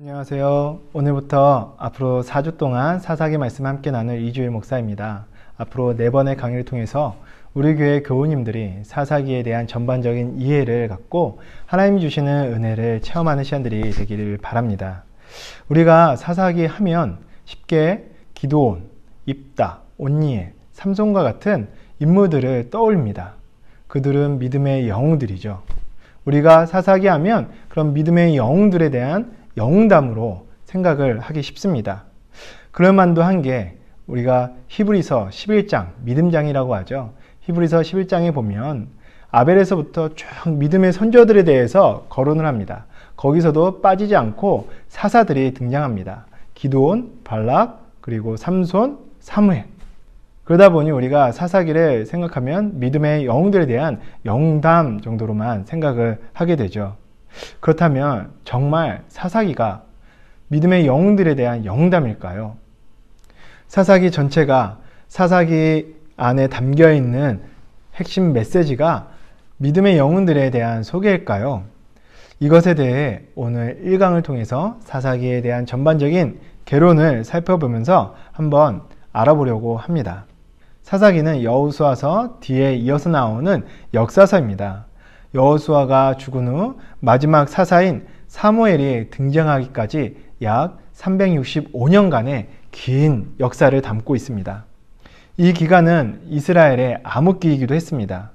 안녕하세요. 오늘부터 앞으로 4주 동안 사사기 말씀 함께 나눌 이주일 목사입니다. 앞으로 4번의 강의를 통해서 우리 교회 교우님들이 사사기에 대한 전반적인 이해를 갖고 하나님이 주시는 은혜를 체험하는 시간들이 되기를 바랍니다. 우리가 사사기 하면 쉽게 기드온, 입다, 온니엘, 삼손과 같은 인물들을 떠올립니다. 그들은 믿음의 영웅들이죠. 우리가 사사기 하면 그런 믿음의 영웅들에 대한 영웅담으로 생각을 하기 쉽습니다. 그럴 만도 한 게 우리가 히브리서 11장, 믿음장이라고 하죠. 히브리서 11장에 보면 아벨에서부터 쭉 믿음의 선조들에 대해서 거론을 합니다. 거기서도 빠지지 않고 사사들이 등장합니다. 기드온, 발락, 그리고 삼손, 사무엘. 그러다 보니 우리가 사사기를 생각하면 믿음의 영웅들에 대한 영웅담 정도로만 생각을 하게 되죠. 그렇다면 정말 사사기가 믿음의 영웅들에 대한 영웅담일까요? 사사기 전체가 사사기 안에 담겨있는 핵심 메시지가 믿음의 영웅들에 대한 소개일까요? 이것에 대해 오늘 1강을 통해서 사사기에 대한 전반적인 개론을 살펴보면서 한번 알아보려고 합니다. 사사기는 여호수아서 뒤에 이어서 나오는 역사서입니다. 여호수아가 죽은 후 마지막 사사인 사무엘이 등장하기까지 약 365년간의 긴 역사를 담고 있습니다. 이 기간은 이스라엘의 암흑기이기도 했습니다.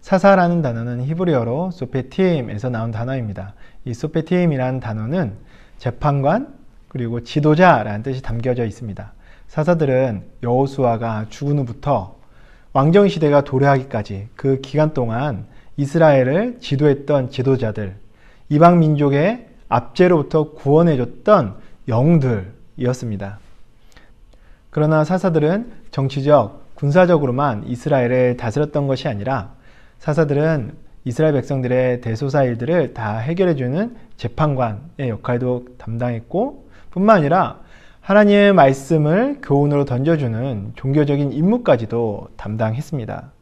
사사라는 단어는 히브리어로 소페팀에서 나온 단어입니다. 이 소페팀이라는 단어는 재판관 그리고 지도자라는 뜻이 담겨져 있습니다. 사사들은 여호수아가 죽은 후부터 왕정시대가 도래하기까지 그 기간 동안 이스라엘을 지도했던 지도자들, 이방민족의 압제로부터 구원해줬던 영웅들이었습니다. 그러나 사사들은 정치적, 군사적으로만 이스라엘을 다스렸던 것이 아니라 사사들은 이스라엘 백성들의 대소사 일들을 다 해결해주는 재판관의 역할도 담당했고 뿐만 아니라 하나님의 말씀을 교훈으로 던져주는 종교적인 임무까지도 담당했습니다.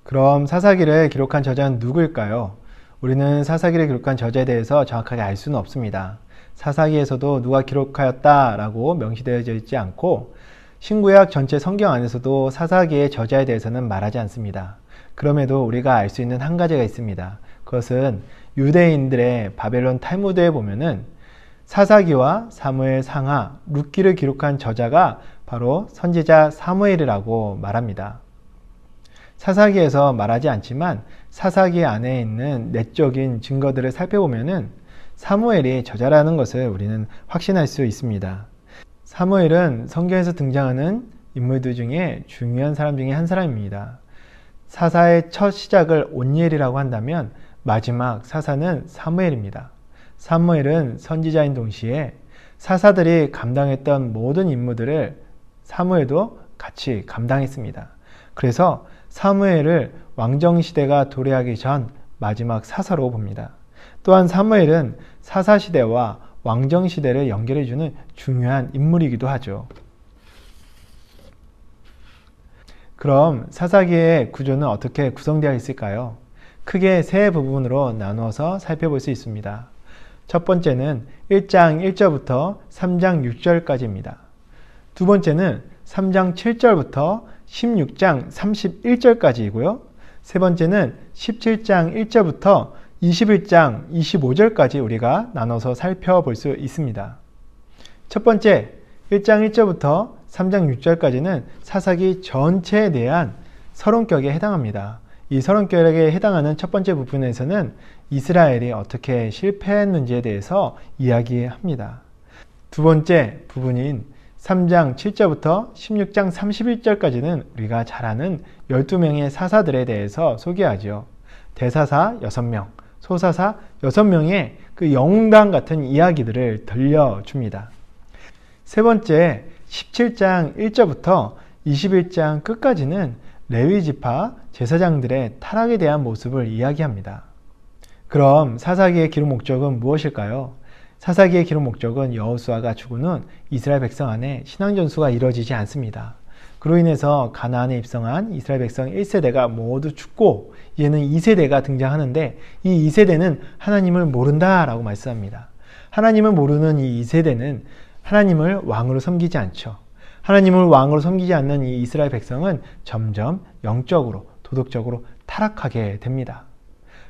그럼 사사기를 기록한 저자는 누구일까요? 우리는 사사기를 기록한 저자에 대해서 정확하게 알 수는 없습니다. 사사기에서도 누가 기록하였다라고 명시되어져 있지 않고 신구약 전체 성경 안에서도 사사기의 저자에 대해서는 말하지 않습니다. 그럼에도 우리가 알 수 있는 한 가지가 있습니다. 그것은 유대인들의 바벨론 탈무드에 보면은 사사기와 사무엘 상하, 룻기를 기록한 저자가 바로 선지자 사무엘이라고 말합니다. 사사기에서 말하지 않지만 사사기 안에 있는 내적인 증거들을 살펴보면은 사무엘이 저자라는 것을 우리는 확신할 수 있습니다. 사무엘은 성경에서 등장하는 인물들 중에 중요한 사람 중에 한 사람입니다. 사사의 첫 시작을 온니엘이라고 한다면 마지막 사사는 사무엘입니다. 사무엘은 선지자인 동시에 사사들이 감당했던 모든 임무들을 사무엘도 같이 감당했습니다. 그래서 사무엘을 왕정시대가 도래하기 전 마지막 사사로 봅니다. 또한 사무엘은 사사시대와 왕정시대를 연결해주는 중요한 인물이기도 하죠. 그럼 사사기의 구조는 어떻게 구성되어 있을까요? 크게 세 부분으로 나누어서 살펴볼 수 있습니다. 첫 번째는 1장 1절부터 3장 6절까지입니다. 두 번째는 3장 7절부터 16장 31절까지이고요. 세 번째는 17장 1절부터 21장 25절까지 우리가 나눠서 살펴볼 수 있습니다. 첫 번째 1장 1절부터 3장 6절까지는 사사기 전체에 대한 서론격에 해당합니다. 이 서론격에 해당하는 첫 번째 부분에서는 이스라엘이 어떻게 실패했는지에 대해서 이야기합니다. 두 번째 부분인 3장 7절부터 16장 31절까지는 우리가 잘 아는 12명의 사사들에 대해서 소개하죠. 대사사 6명, 소사사 6명의 그 영웅담 같은 이야기들을 들려줍니다. 세 번째 17장 1절부터 21장 끝까지는 레위지파 제사장들의 타락에 대한 모습을 이야기합니다. 그럼 사사기의 기록 목적은 무엇일까요? 사사기의 기록 목적은 여호수아가 죽은 후 이스라엘 백성 안에 신앙전수가 이루어지지 않습니다. 그로 인해서 가나안에 입성한 이스라엘 백성 1세대가 모두 죽고 이제는 2세대가 등장하는데 이 2세대는 하나님을 모른다라고 말씀합니다. 하나님을 모르는 이 2세대는 하나님을 왕으로 섬기지 않죠. 하나님을 왕으로 섬기지 않는 이 이스라엘 백성은 점점 영적으로 도덕적으로 타락하게 됩니다.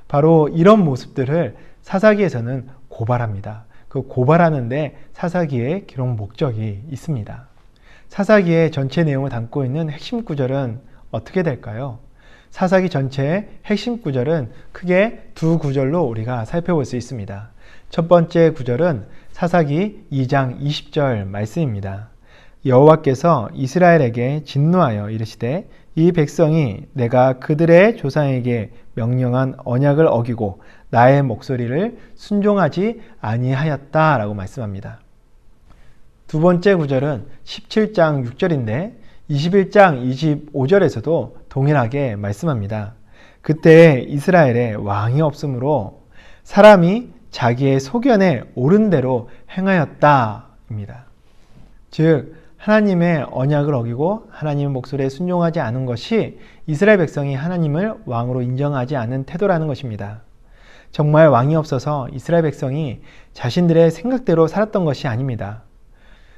바로 이런 모습들을 사사기에서는 고발합니다. 그 고발하는데 사사기의 기록 목적이 있습니다. 사사기의 전체 내용을 담고 있는 핵심 구절은 어떻게 될까요? 사사기 전체의 핵심 구절은 크게 두 구절로 우리가 살펴볼 수 있습니다. 첫 번째 구절은 사사기 2장 20절 말씀입니다. 여호와께서 이스라엘에게 진노하여 이르시되 이 백성이 내가 그들의 조상에게 명령한 언약을 어기고 나의 목소리를 순종하지 아니하였다라고 말씀합니다. 두 번째 구절은 17장 6절인데 21장 25절에서도 동일하게 말씀합니다. 그때 이스라엘에 왕이 없으므로 사람이 자기의 소견에 옳은 대로 행하였다입니다. 즉 하나님의 언약을 어기고 하나님의 목소리에 순종하지 않은 것이 이스라엘 백성이 하나님을 왕으로 인정하지 않은 태도라는 것입니다. 정말 왕이 없어서 이스라엘 백성이 자신들의 생각대로 살았던 것이 아닙니다.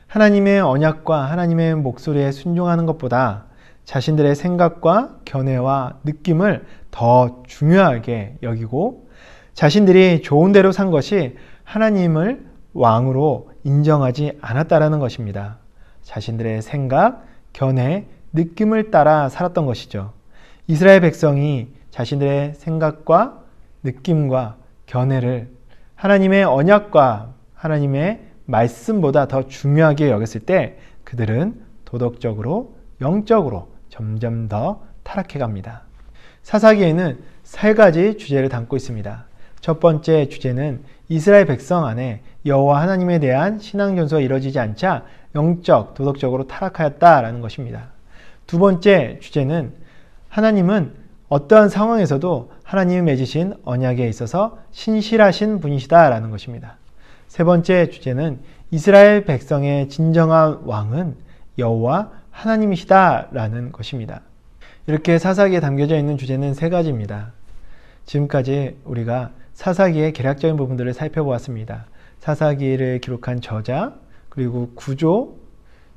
하나님의 언약과 하나님의 목소리에 순종하는 것보다 자신들의 생각과 견해와 느낌을 더 중요하게 여기고 자신들이 좋은 대로 산 것이 하나님을 왕으로 인정하지 않았다라는 것입니다. 자신들의 생각, 견해, 느낌을 따라 살았던 것이죠. 이스라엘 백성이 자신들의 생각과 느낌과 견해를 하나님의 언약과 하나님의 말씀보다 더 중요하게 여겼을 때 그들은 도덕적으로, 영적으로 점점 더 타락해 갑니다. 사사기에는 세 가지 주제를 담고 있습니다. 첫 번째 주제는 이스라엘 백성 안에 여호와 하나님에 대한 신앙 전수가 이루어지지 않자 영적, 도덕적으로 타락하였다라는 것입니다. 두 번째 주제는 하나님은 어떠한 상황에서도 하나님이 맺으신 언약에 있어서 신실하신 분이시다라는 것입니다. 세 번째 주제는 이스라엘 백성의 진정한 왕은 여호와 하나님이시다라는 것입니다. 이렇게 사사기에 담겨져 있는 주제는 세 가지입니다. 지금까지 우리가 사사기의 개략적인 부분들을 살펴보았습니다. 사사기를 기록한 저자, 그리고 구조,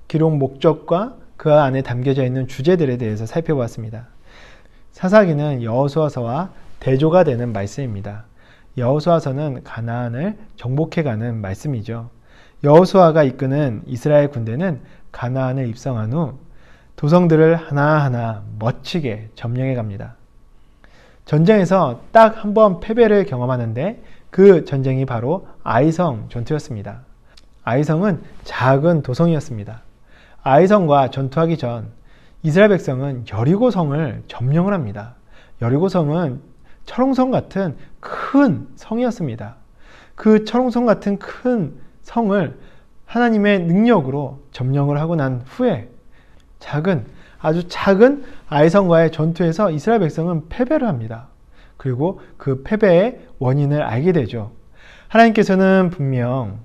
기록 목적과 그 안에 담겨져 있는 주제들에 대해서 살펴보았습니다. 사사기는 여호수아서와 대조가 되는 말씀입니다. 여호수아서는 가나안을 정복해가는 말씀이죠. 여호수아가 이끄는 이스라엘 군대는 가나안을 입성한 후 도성들을 하나하나 멋지게 점령해 갑니다. 전쟁에서 딱 한 번 패배를 경험하는데 그 전쟁이 바로 아이성 전투였습니다. 아이성은 작은 도성이었습니다. 아이성과 전투하기 전 이스라엘 백성은 여리고성을 점령을 합니다. 여리고성은 철옹성 같은 큰 성이었습니다. 그 철옹성 같은 큰 성을 하나님의 능력으로 점령을 하고 난 후에 아주 작은 아이성과의 전투에서 이스라엘 백성은 패배를 합니다. 그리고 그 패배의 원인을 알게 되죠. 하나님께서는 분명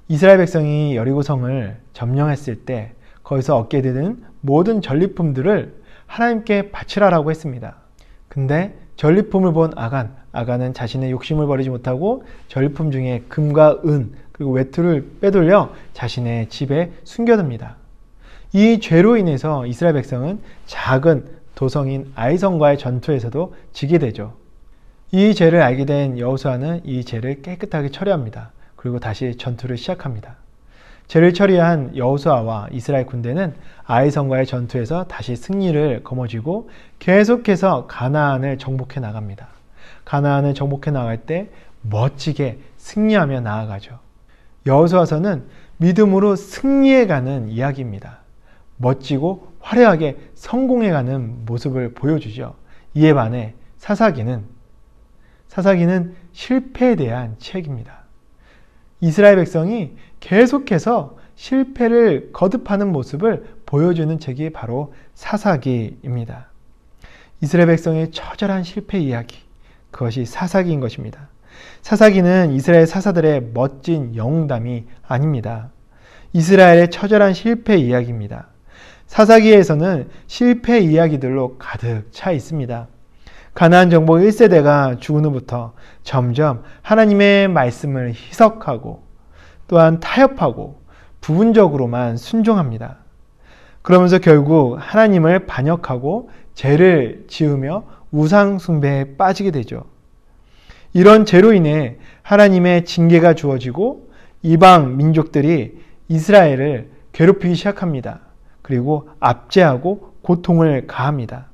이스라엘 백성이 여리고성을 점령했을 때 거기서 얻게 되는 모든 전리품들을 하나님께 바치라라고 했습니다. 근데 전리품을 본 아간은 자신의 욕심을 버리지 못하고 전리품 중에 금과 은 그리고 외투를 빼돌려 자신의 집에 숨겨둡니다. 이 죄로 인해서 이스라엘 백성은 작은 도성인 아이성과의 전투에서도 지게 되죠. 이 죄를 알게 된 여호수아는 이 죄를 깨끗하게 처리합니다. 그리고 다시 전투를 시작합니다. 죄를 처리한 여호수아와 이스라엘 군대는 아이성과의 전투에서 다시 승리를 거머쥐고 계속해서 가나안을 정복해 나갑니다. 가나안을 정복해 나갈 때 멋지게 승리하며 나아가죠. 여호수아서는 믿음으로 승리해가는 이야기입니다. 멋지고 화려하게 성공해가는 모습을 보여주죠. 이에 반해 사사기는 실패에 대한 책입니다. 이스라엘 백성이 계속해서 실패를 거듭하는 모습을 보여주는 책이 바로 사사기입니다. 이스라엘 백성의 처절한 실패 이야기, 그것이 사사기인 것입니다. 사사기는 이스라엘 사사들의 멋진 영웅담이 아닙니다. 이스라엘의 처절한 실패 이야기입니다. 사사기에서는 실패 이야기들로 가득 차 있습니다. 가나안 정복 1세대가 죽은 후부터 점점 하나님의 말씀을 희석하고 또한 타협하고 부분적으로만 순종합니다. 그러면서 결국 하나님을 반역하고 죄를 지으며 우상 숭배에 빠지게 되죠. 이런 죄로 인해 하나님의 징계가 주어지고 이방 민족들이 이스라엘을 괴롭히기 시작합니다. 그리고 압제하고 고통을 가합니다.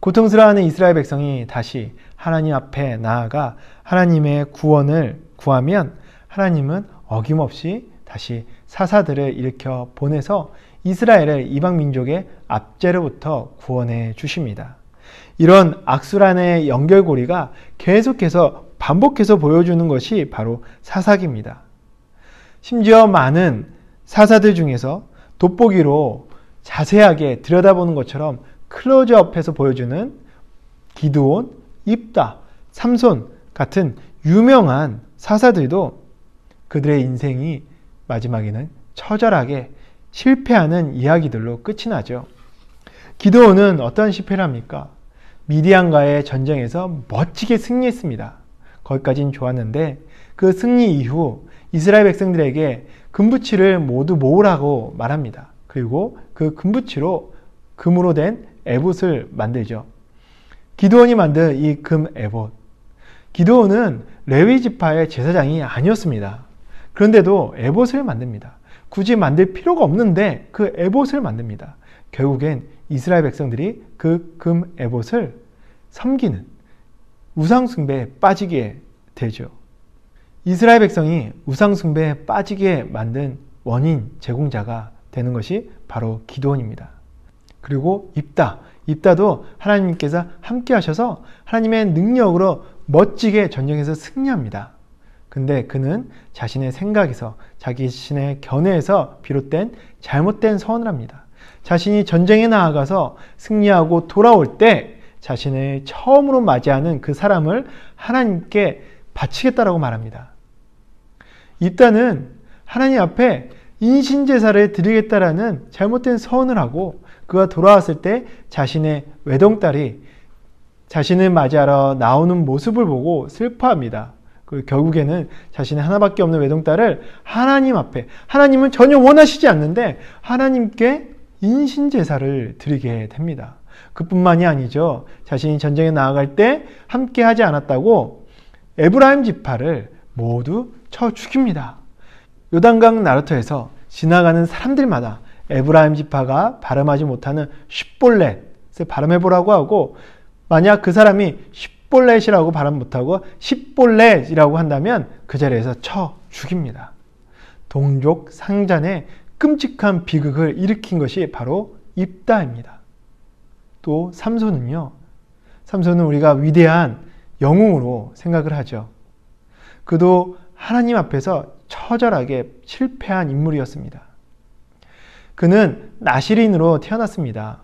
고통스러워하는 이스라엘 백성이 다시 하나님 앞에 나아가 하나님의 구원을 구하면 하나님은 어김없이 다시 사사들을 일으켜 보내서 이스라엘을 이방 민족의 압제로부터 구원해 주십니다. 이런 악순환의 연결고리가 계속해서 반복해서 보여주는 것이 바로 사사기입니다. 심지어 많은 사사들 중에서 돋보기로 자세하게 들여다보는 것처럼 클로즈업해서 보여주는 기드온, 입다, 삼손 같은 유명한 사사들도 그들의 인생이 마지막에는 처절하게 실패하는 이야기들로 끝이 나죠. 기드온은 어떤 실패를 합니까? 미디안과의 전쟁에서 멋지게 승리했습니다. 거기까지는 좋았는데 그 승리 이후 이스라엘 백성들에게 금부치를 모두 모으라고 말합니다. 그리고 그 금부치로 금으로 된 에봇을 만들죠. 기드온이 만든 이 금 에봇. 기드온은 레위 지파의 제사장이 아니었습니다. 그런데도 에봇을 만듭니다. 굳이 만들 필요가 없는데 그 에봇을 만듭니다. 결국엔 이스라엘 백성들이 그 금 에봇을 섬기는 우상숭배에 빠지게 되죠. 이스라엘 백성이 우상숭배에 빠지게 만든 원인 제공자가 되는 것이 바로 기드온입니다. 그리고 입다도 하나님께서 함께 하셔서 하나님의 능력으로 멋지게 전쟁에서 승리합니다. 근데 그는 자신의 생각에서 자기 자신의 견해에서 비롯된 잘못된 서원을 합니다. 자신이 전쟁에 나아가서 승리하고 돌아올 때 자신을 처음으로 맞이하는 그 사람을 하나님께 바치겠다라고 말합니다. 입다는 하나님 앞에 인신제사를 드리겠다라는 잘못된 서원을 하고 그가 돌아왔을 때 자신의 외동딸이 자신을 맞이하러 나오는 모습을 보고 슬퍼합니다. 결국에는 자신의 하나밖에 없는 외동딸을 하나님 앞에, 하나님은 전혀 원하시지 않는데 하나님께 인신제사를 드리게 됩니다. 그뿐만이 아니죠. 자신이 전쟁에 나아갈 때 함께 하지 않았다고 에브라임 지파를 모두 쳐 죽입니다. 요단강 나루터에서 지나가는 사람들마다 에브라임 지파가 발음하지 못하는 쉿볼렛을 발음해보라고 하고, 만약 그 사람이 쉿볼렛이라고 발음 못하고 십볼렛이라고 한다면 그 자리에서 쳐 죽입니다. 동족 상잔의 끔찍한 비극을 일으킨 것이 바로 입다입니다. 또 삼손은요. 삼손은 우리가 위대한 영웅으로 생각을 하죠. 그도 하나님 앞에서 처절하게 실패한 인물이었습니다. 그는 나실인으로 태어났습니다.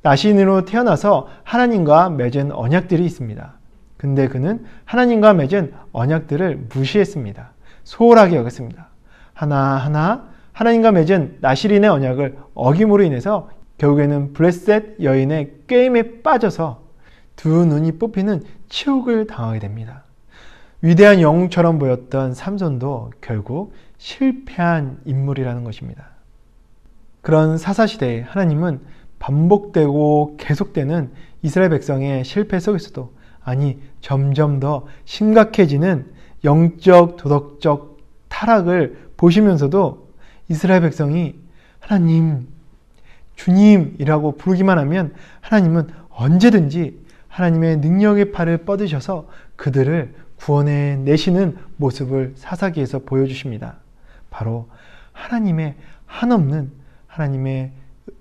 나실인으로 태어나서 하나님과 맺은 언약들이 있습니다. 근데 그는 하나님과 맺은 언약들을 무시했습니다. 소홀하게 여겼습니다. 하나하나 하나님과 맺은 나실인의 언약을 어김으로 인해서 결국에는 블레셋 여인의 게임에 빠져서 두 눈이 뽑히는 치욕을 당하게 됩니다. 위대한 영웅처럼 보였던 삼손도 결국 실패한 인물이라는 것입니다. 그런 사사시대에 하나님은 반복되고 계속되는 이스라엘 백성의 실패 속에서도, 아니 점점 더 심각해지는 영적 도덕적 타락을 보시면서도 이스라엘 백성이 하나님, 주님이라고 부르기만 하면 하나님은 언제든지 하나님의 능력의 팔을 뻗으셔서 그들을 구원해 내시는 모습을 사사기에서 보여주십니다. 바로 하나님의 한없는 하나님의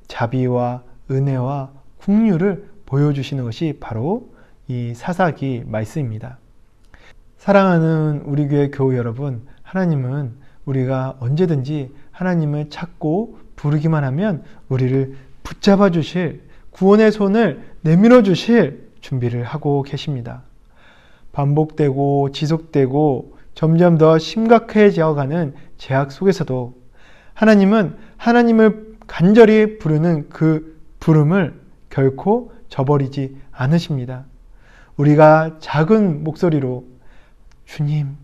자비와 은혜와 긍휼을 보여주시는 것이 바로 이 사사기 말씀입니다. 사랑하는 우리 교회 교우 여러분, 하나님은 우리가 언제든지 하나님을 찾고 부르기만 하면 우리를 붙잡아 주실, 구원의 손을 내밀어 주실 준비를 하고 계십니다. 반복되고 지속되고 점점 더 심각해져 가는 죄악 속에서도 하나님은 하나님을 간절히 부르는 그 부름을 결코 저버리지 않으십니다. 우리가 작은 목소리로 주님,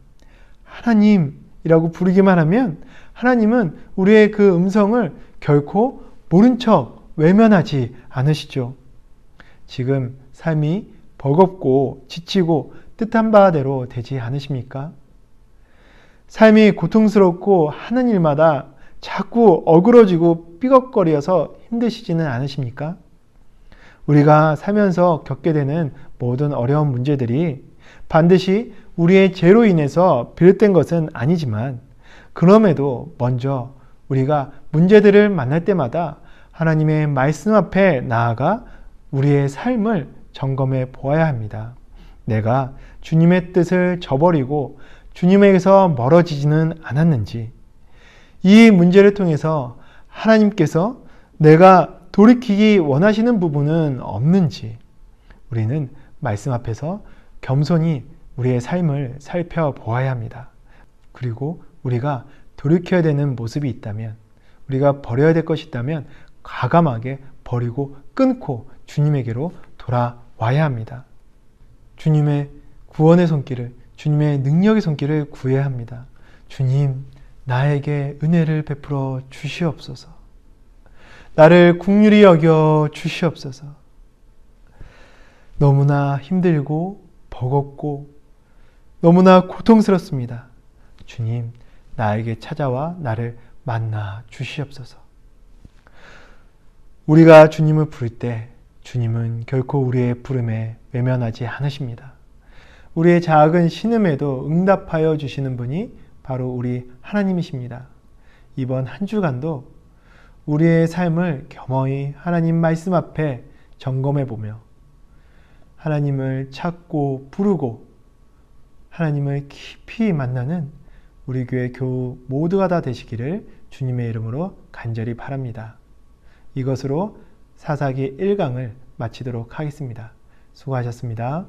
하나님이라고 부르기만 하면 하나님은 우리의 그 음성을 결코 모른 척 외면하지 않으시죠. 지금 삶이 버겁고 지치고 뜻한 바대로 되지 않으십니까? 삶이 고통스럽고 하는 일마다 자꾸 어그러지고 삐걱거려서 힘드시지는 않으십니까? 우리가 살면서 겪게 되는 모든 어려운 문제들이 반드시 우리의 죄로 인해서 비롯된 것은 아니지만 그럼에도 먼저 우리가 문제들을 만날 때마다 하나님의 말씀 앞에 나아가 우리의 삶을 점검해 보아야 합니다. 내가 주님의 뜻을 저버리고 주님에게서 멀어지지는 않았는지, 이 문제를 통해서 하나님께서 내가 돌이키기 원하시는 부분은 없는지 우리는 말씀 앞에서 겸손히 우리의 삶을 살펴보아야 합니다. 그리고 우리가 돌이켜야 되는 모습이 있다면, 우리가 버려야 될 것이 있다면 과감하게 버리고 끊고 주님에게로 돌아와야 합니다. 주님의 구원의 손길을, 주님의 능력의 손길을 구해야 합니다. 주님, 나에게 은혜를 베풀어 주시옵소서. 나를 긍휼히 여겨 주시옵소서. 너무나 힘들고 버겁고 너무나 고통스럽습니다. 주님, 나에게 찾아와 나를 만나 주시옵소서. 우리가 주님을 부를 때 주님은 결코 우리의 부름에 외면하지 않으십니다. 우리의 작은 신음에도 응답하여 주시는 분이 바로 우리 하나님이십니다. 이번 한 주간도 우리의 삶을 겸허히 하나님 말씀 앞에 점검해 보며 하나님을 찾고 부르고 하나님을 깊이 만나는 우리 교회 교우 모두가 다 되시기를 주님의 이름으로 간절히 바랍니다. 이것으로 사사기 1강을 마치도록 하겠습니다. 수고하셨습니다.